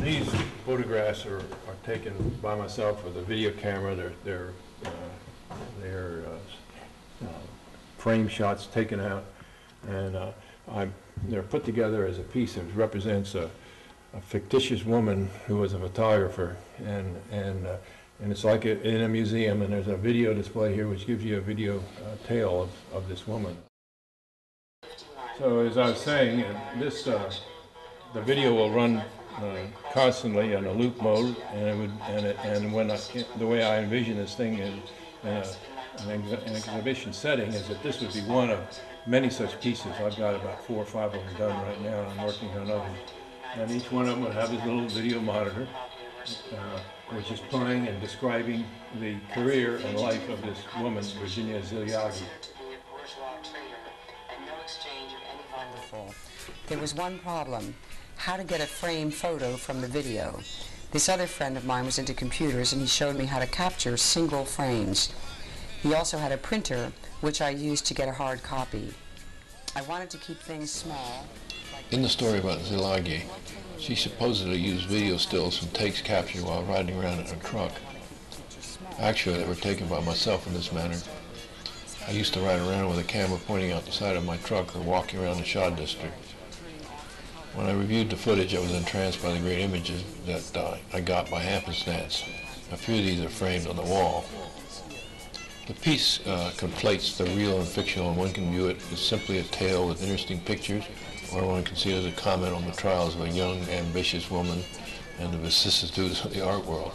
These photographs are taken by myself with a video camera. They're frame shots taken out, and they're put together as a piece that represents a fictitious woman who was a photographer, and it's like in a museum, and there's a video display here which gives you a video tale of this woman. So as I was saying, the video will run constantly in a loop mode, and the way I envision this thing in an exhibition setting is that this would be one of many such pieces. I've got about 4 or 5 of them done right now, and I'm working on others. And each one of them would have this little video monitor, which is playing and describing the career and life of this woman, Virginia Ziliagi. Wonderful. There was one problem: how to get a frame photo from the video. This other friend of mine was into computers, and he showed me how to capture single frames. He also had a printer, which I used to get a hard copy. I wanted to keep things small. In the story about Ziliagi, she supposedly used video stills from takes captured while riding around in a truck. Actually, they were taken by myself in this manner. I used to ride around with a camera pointing out the side of my truck or walking around the Shah district. When I reviewed the footage, I was entranced by the great images that I got by happenstance. A few of these are framed on the wall. The piece conflates the real and fictional, and one can view it as simply a tale with interesting pictures, or one can see it as a comment on the trials of a young, ambitious woman and the vicissitudes of the art world.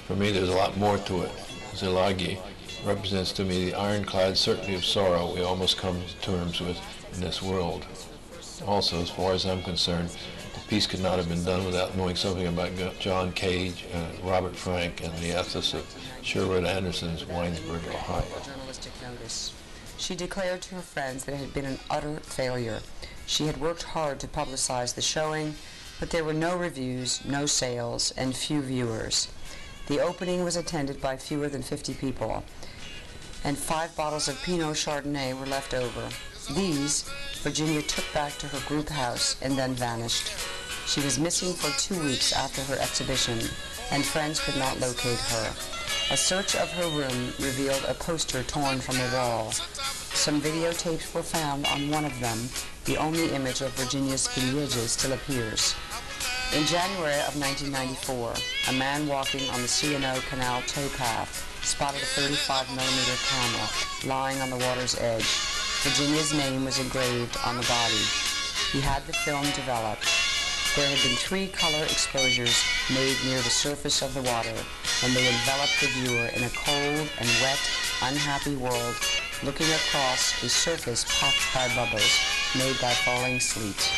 For me, there's a lot more to it. Ziliagi represents to me the ironclad certainty of sorrow we all must come to terms with in this world. Also, as far as I'm concerned, the piece could not have been done without knowing something about John Cage, Robert Frank, and the ethos of Sherwood Anderson's Winesburg, Ohio. Journalistic notice. She declared to her friends that it had been an utter failure. She had worked hard to publicize the showing, but there were no reviews, no sales, and few viewers. The opening was attended by fewer than 50 people, and 5 bottles of Pinot Chardonnay were left over. These Virginia took back to her group house and then vanished. She was missing for 2 weeks after her exhibition, and friends could not locate her. A search of her room revealed a poster torn from a wall. Some videotapes were found on one of them. The only image of Virginia Ziliagi still appears. In January of 1994, a man walking on the C&O Canal towpath spotted a 35mm camera lying on the water's edge. Virginia's name was engraved on the body. He had the film developed. There had been 3 color exposures made near the surface of the water, and they enveloped the viewer in a cold and wet, unhappy world, looking across a surface pocked by bubbles made by falling sleet.